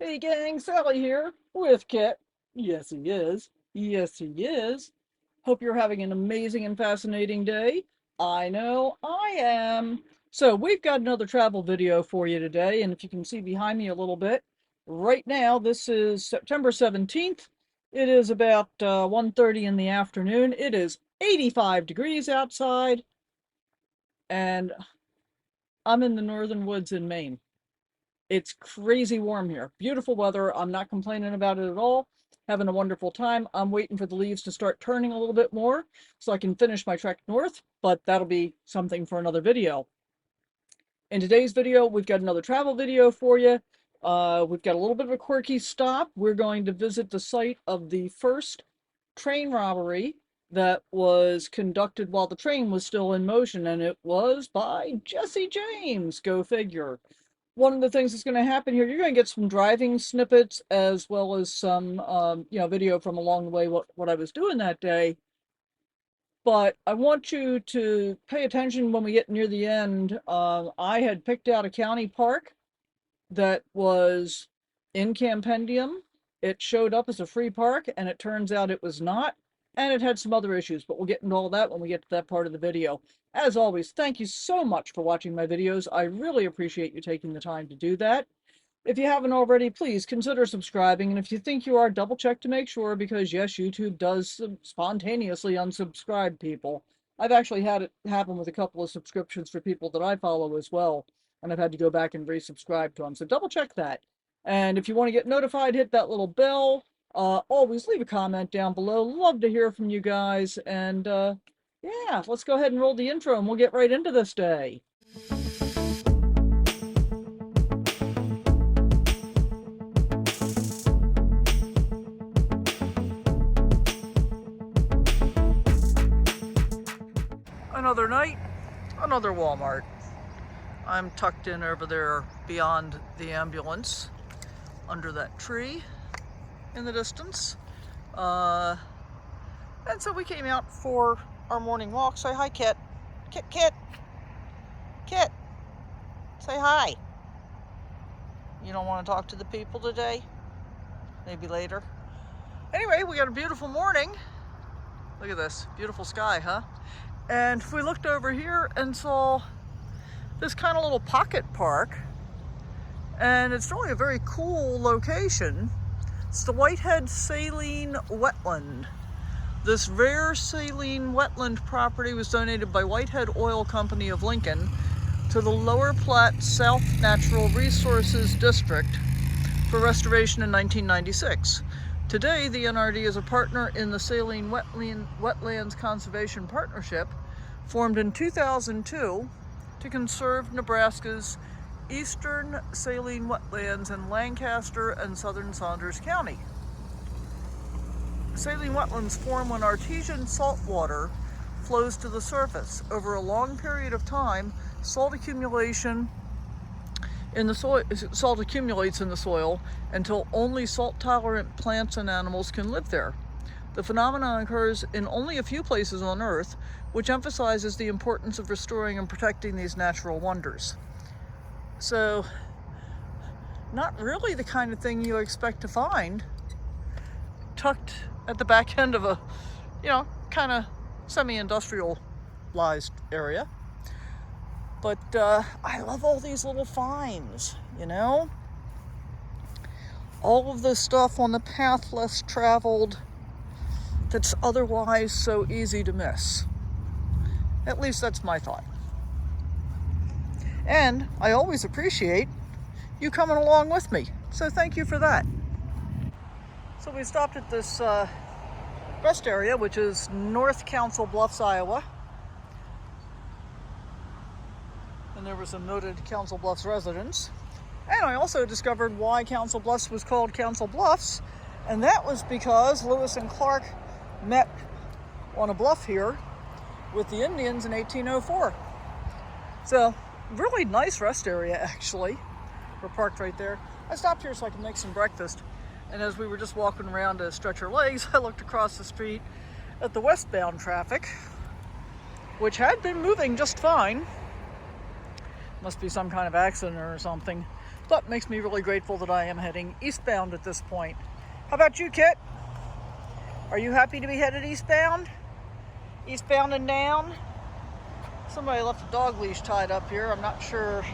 Hey gang, Sally here with Kit. Yes, he is. Yes, he is. Hope you're having an amazing and fascinating day. I know I am. So, we've got another travel video for you today, and if you can see behind me a little bit, right now, this is September 17th. It is about 1:30 in the afternoon. It is 85 degrees outside, and I'm in the northern woods in Maine. It's crazy warm here. Beautiful weather. I'm not complaining about it at all. Having a wonderful time. I'm waiting for the leaves to start turning a little bit more so I can finish my trek north, but that'll be something for another video. In today's video, we've got another travel video for you. We've got a little bit of a quirky stop. We're going to visit the site of the first train robbery that was conducted while the train was still in motion, and it was by Jesse James. Go figure. One of the things that's going to happen here, you're going to get some driving snippets as well as some, video from along the way, what I was doing that day. But I want you to pay attention when we get near the end. I had picked out a county park that was in Campendium. It showed up as a free park, and it turns out it was not. And it had some other issues, but we'll get into all that when we get to that part of the video. As always, thank you so much for watching my videos. I really appreciate you taking the time to do that. If you haven't already, please consider subscribing. And if you think you are, double check to make sure, because yes, YouTube does spontaneously unsubscribe people. I've actually had it happen with a couple of subscriptions for people that I follow as well, and I've had to go back and resubscribe to them. So double check that. And if you want to get notified, hit that little bell. Always leave a comment down below. Love to hear from you guys. And yeah, let's go ahead and roll the intro and we'll get right into this day. Another night, another Walmart. I'm tucked in over there beyond the ambulance, under that tree in the distance. And so we came out for our morning walk. Say hi, Kit. Kit, Kit. Kit. Say hi. You don't want to talk to the people today? Maybe later. Anyway, we got a beautiful morning. Look at this. Beautiful sky, huh? And we looked over here and saw this kind of little pocket park. And it's really a very cool location. It's the Whitehead Saline Wetland. This rare saline wetland property was donated by Whitehead Oil Company of Lincoln to the Lower Platte South Natural Resources District for restoration in 1996. Today, the NRD is a partner in the Saline Wetlands Conservation Partnership, formed in 2002 to conserve Nebraska's eastern saline wetlands in Lancaster and southern Saunders County. Saline wetlands form when artesian salt water flows to the surface. Over a long period of time, salt accumulates in the soil until only salt-tolerant plants and animals can live there. The phenomenon occurs in only a few places on Earth, which emphasizes the importance of restoring and protecting these natural wonders. So, not really the kind of thing you expect to find tucked at the back end of a, kind of semi-industrialized area. But I love all these little finds, all of this stuff on the path less traveled that's otherwise so easy to miss. At least that's my thought. And I always appreciate you coming along with me. So thank you for that. So we stopped at this rest area, which is North Council Bluffs, Iowa. And there were some noted Council Bluffs residents. And I also discovered why Council Bluffs was called Council Bluffs. And that was because Lewis and Clark met on a bluff here with the Indians in 1804. So, really nice rest area, actually. We're parked right there. I stopped here so I could make some breakfast. And as we were just walking around to stretch our legs, I looked across the street at the westbound traffic, which had been moving just fine. Must be some kind of accident or something. That makes me really grateful that I am heading eastbound at this point. How about you, Kit? Are you happy to be headed eastbound? Eastbound and down? Somebody left a dog leash tied up here. I'm not sure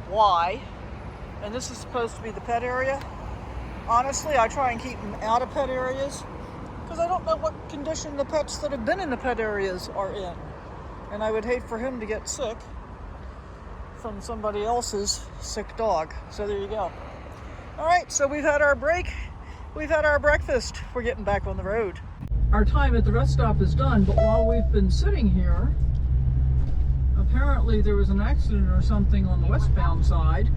why. And this is supposed to be the pet area. Honestly, I try and keep them out of pet areas because I don't know what condition the pets that have been in the pet areas are in. And I would hate for him to get sick from somebody else's sick dog. So there you go. All right, so we've had our break. We've had our breakfast. We're getting back on the road. Our time at the rest stop is done, but while we've been sitting here, apparently there was an accident or something on the westbound side.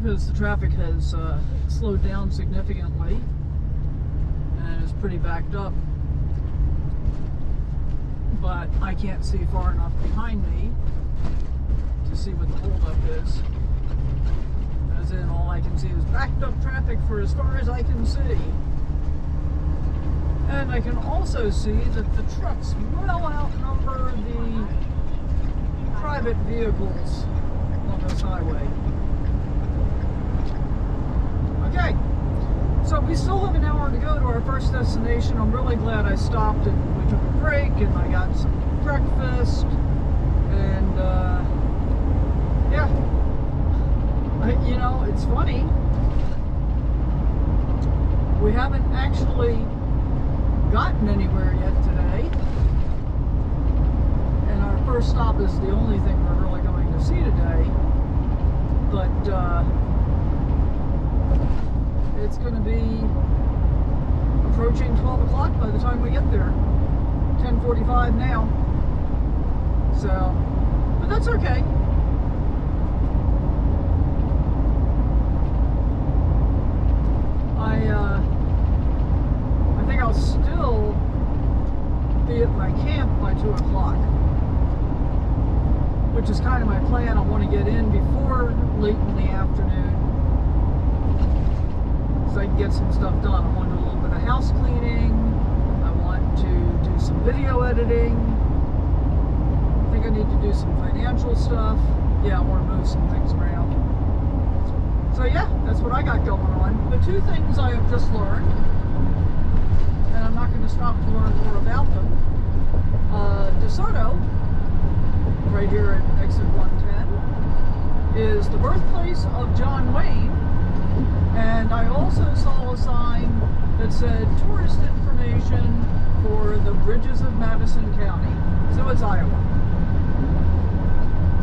Because the traffic has slowed down significantly and is pretty backed up. But I can't see far enough behind me to see what the holdup is. As in, all I can see is backed up traffic for as far as I can see. And I can also see that the trucks well outnumber the private vehicles on this highway. Okay, so we still have an hour to go to our first destination. I'm really glad I stopped and we took a break and I got some breakfast. And yeah, you know, it's funny. We haven't actually gotten anywhere yet today. And our first stop is the only thing we're really going to see today. But it's going to be approaching 12 o'clock by the time we get there. 10:45 now. So, but that's okay. I think I'll still be at my camp by 2 o'clock, which is kind of my plan. I want to get in before late in the afternoon so I can get some stuff done. I want to do a little bit of house cleaning. I want to do some video editing. I think I need to do some financial stuff. Yeah, I want to move some things around. So yeah, that's what I got going on. But two things I have just learned, and I'm not going to stop to learn more about them. DeSoto, right here at exit 110, is the birthplace of John Wayne. And I also saw a sign that said tourist information for the bridges of Madison County. So it's Iowa.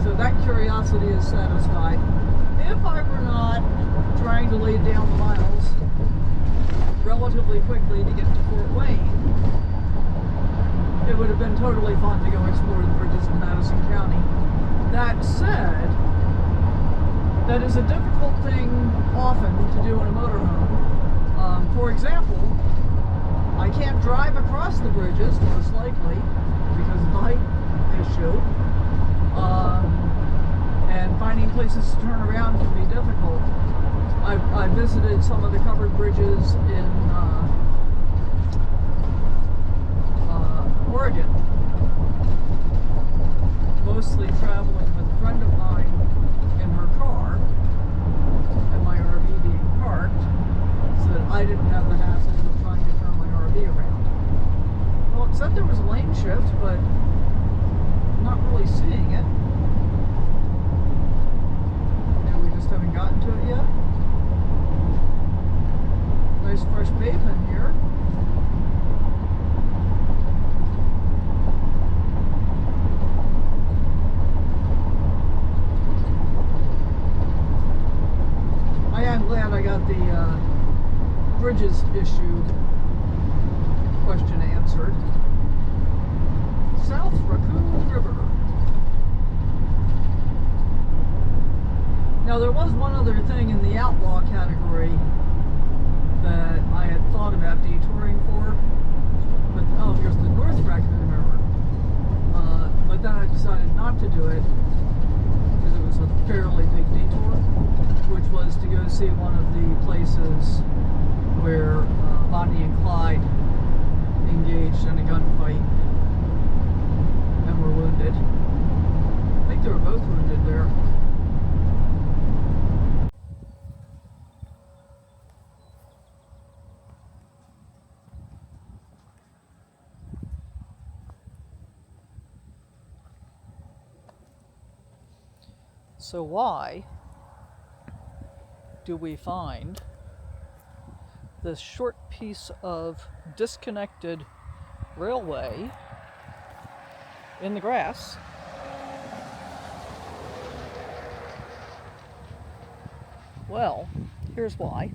So that curiosity is satisfied. If I were not trying to lay down the miles relatively quickly to get to Fort Wayne, it would have been totally fun to go explore the bridges of Madison County. That said, that is a difficult thing often to do in a motorhome. For example, I can't drive across the bridges, most likely, because of the height issue. And finding places to turn around can be difficult. I visited some of the covered bridges in Oregon, mostly traveling with a friend of mine in her car and my RV being parked, so that I didn't have the hassle of trying to turn my RV around. Well, except there was a lane shift, but I'm not really seeing it. And we just haven't gotten to it yet. Nice fresh pavement here. I am glad I got the bridges issue question answered. South Raccoon River. Now there was one other thing in the outlaw category that I had thought about detouring for, but oh, here's the North Raccoon River. But then I decided not to do it because it was a fairly big detour, which was to go see one of the places where Bonnie and Clyde engaged in a gunfight and were wounded. they were both wounded there. So why do we find this short piece of disconnected railway in the grass? Well, here's why.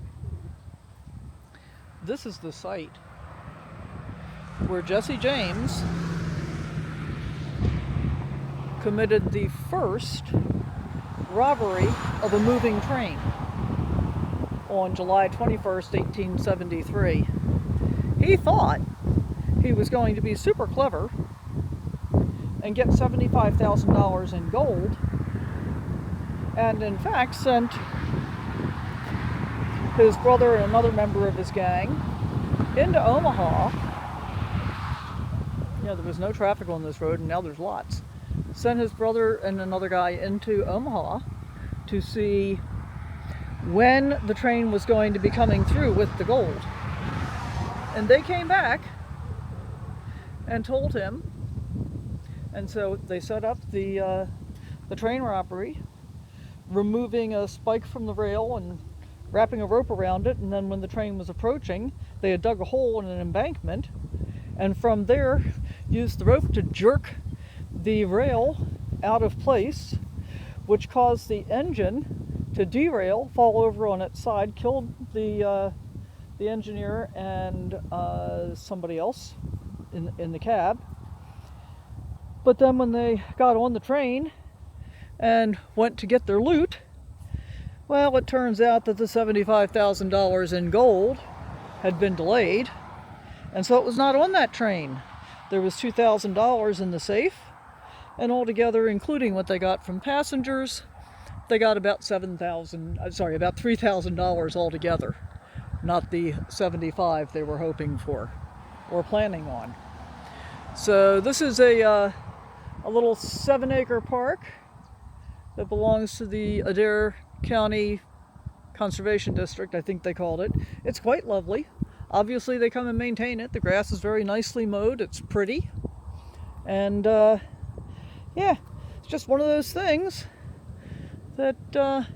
This is the site where Jesse James committed the first robbery of a moving train on July 21st, 1873. He thought he was going to be super clever and get $75,000 in gold, and in fact sent his brother and another member of his gang into Omaha. You know, there was no traffic on this road, and now there's lots. Sent his brother and another guy into Omaha to see when the train was going to be coming through with the gold. And they came back and told him, and so they set up the train robbery, removing a spike from the rail and wrapping a rope around it, and then when the train was approaching, they had dug a hole in an embankment, and from there used the rope to jerk the rail out of place, which caused the engine to derail, fall over on its side, killed the engineer and somebody else in the cab. But then when they got on the train and went to get their loot, well, it turns out that the $75,000 in gold had been delayed, and so it was not on that train. There was $2,000 in the safe, and altogether, including what they got from passengers, they got about $3,000 altogether, not the 75 they were hoping for or planning on. So this is a little 7-acre park that belongs to the Adair County Conservation District, I think they called it. It's quite lovely. Obviously they come and maintain it. The grass is very nicely mowed. It's pretty. And yeah, it's just one of those things that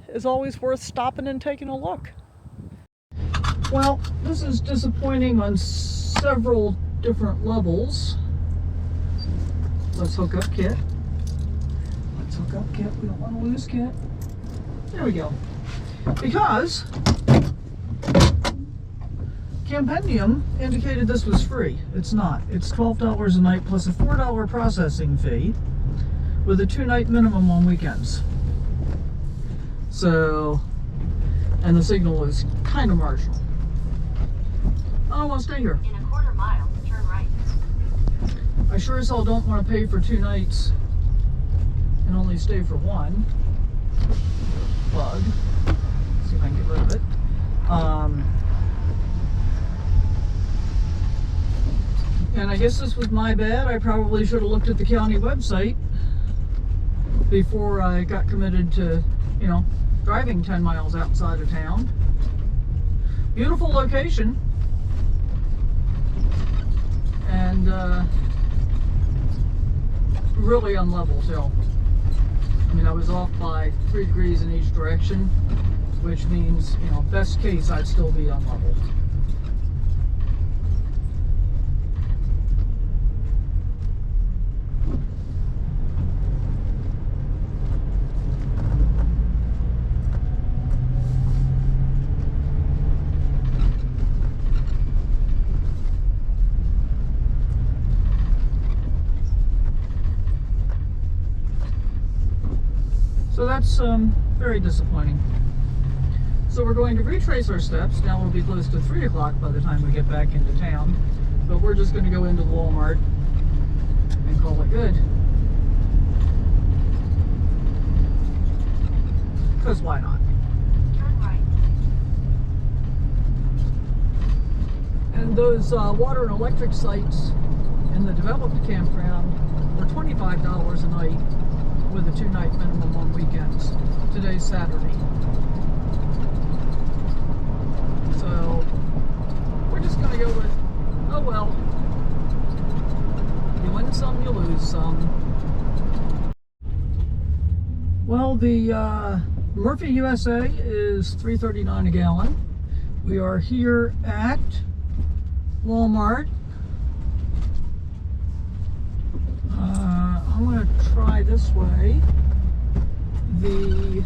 is always worth stopping and taking a look. Well, this is disappointing on several different levels. Let's hook up Kit. Let's hook up Kit. We don't want to lose Kit. There we go. Because Campendium indicated this was free. It's not. It's $12 a night plus a $4 processing fee with a 2-night minimum on weekends. So, and the signal is kind of marginal. I don't want to stay here. In a quarter mile, turn right. I sure as hell don't want to pay for 2 nights and only stay for 1. Bug. See if I can get rid of it. And I guess this was my bad. I probably should have looked at the county website before I got committed to, you know, driving 10 miles outside of town. Beautiful location. And really unlevel too. I mean, I was off by 3 degrees in each direction, which means, you know, best case, I'd still be unlevel. So that's very disappointing. So we're going to retrace our steps. Now we'll be close to 3 o'clock by the time we get back into town. But we're just going to go into the Walmart and call it good. Because why not? Turn right. And those water and electric sites in the developed campground were $25 a night. with a 2-night minimum on weekends. Today's Saturday. So we're just going to go with, oh well, you win some, you lose some. Well, the Murphy USA is $3.39 a gallon. We are here at Walmart. I'm going to try this way. The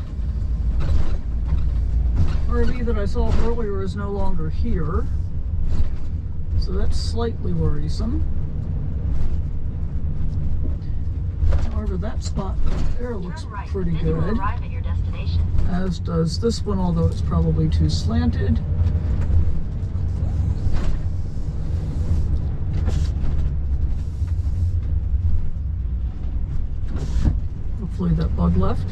RV that I saw earlier is no longer here, so that's slightly worrisome. However, that spot there looks pretty good, Arrive at your destination. as does this one, although it's probably too slanted. Hopefully that bug left.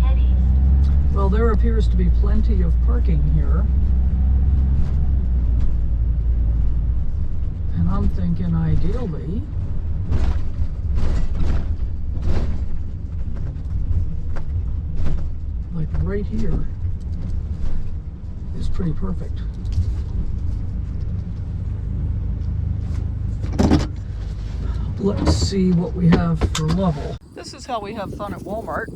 Head east. Well, there appears to be plenty of parking here. And I'm thinking ideally, like right here is pretty perfect. Let's see what we have for level. This is how we have fun at Walmart.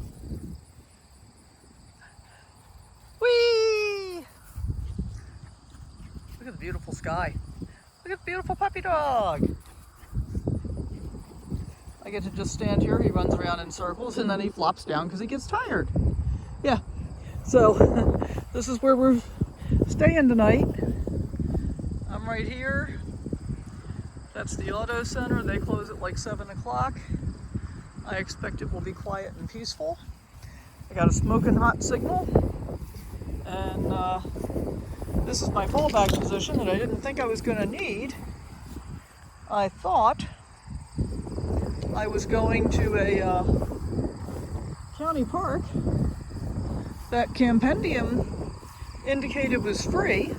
Whee! Look at the beautiful sky. Look at the beautiful puppy dog. I get to just stand here, he runs around in circles, and then he flops down because he gets tired. Yeah, so this is where we're staying tonight. I'm right here. That's the auto center. They close at like 7 o'clock. I expect it will be quiet and peaceful. I got a smoking hot signal. And this is my fallback position that I didn't think I was going to need. I thought I was going to a county park that Campendium indicated was free,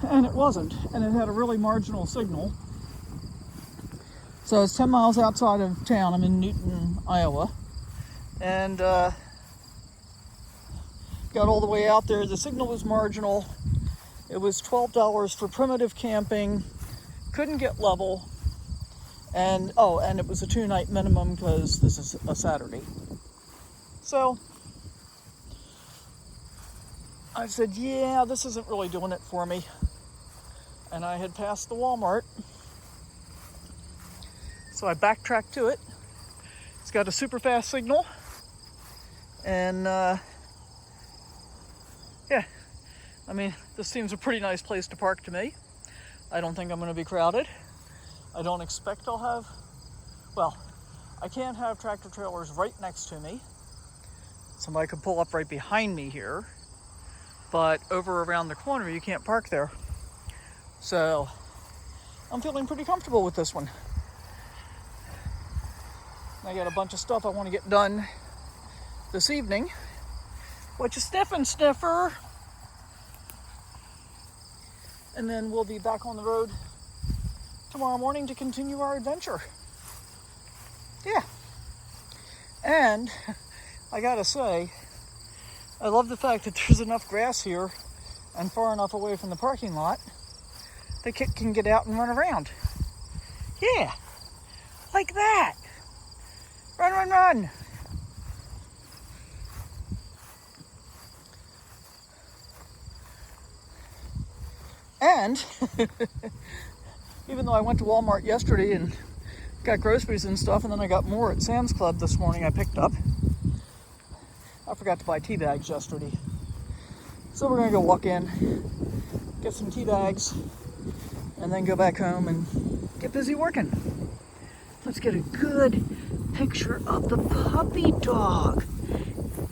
and it wasn't, and it had a really marginal signal. So it's 10 miles outside of town. I'm in Newton, Iowa, and got all the way out there. The signal was marginal. It was $12 for primitive camping. Couldn't get level. And and it was a 2-night minimum because this is a Saturday. So I said, yeah, this isn't really doing it for me. And I had passed the Walmart. So I backtracked to it. It's got a super fast signal. And yeah, I mean, this seems a pretty nice place to park to me. I don't think I'm going to be crowded. I don't expect I'll have, well, I can't have tractor trailers right next to me. Somebody could pull up right behind me here, but over around the corner you can't park there. So I'm feeling pretty comfortable with this one. I got a bunch of stuff I want to get done this evening. What you sniffing, sniffer? And then we'll be back on the road tomorrow morning to continue our adventure. Yeah. And I gotta say, I love the fact that there's enough grass here and far enough away from the parking lot that Kit can get out and run around. Yeah, like that. Run, run, run. And even though I went to Walmart yesterday and got groceries and stuff, and then I got more at Sam's Club this morning I picked up. I forgot to buy tea bags yesterday. So we're gonna go walk in, get some tea bags, and then go back home and get busy working. Let's get a good picture of the puppy dog.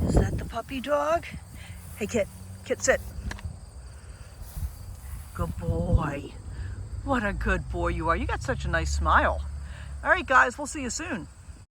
Is that the puppy dog? Hey, Kit. Kit, sit. Good boy. What a good boy you are. You got such a nice smile. All right, guys, we'll see you soon.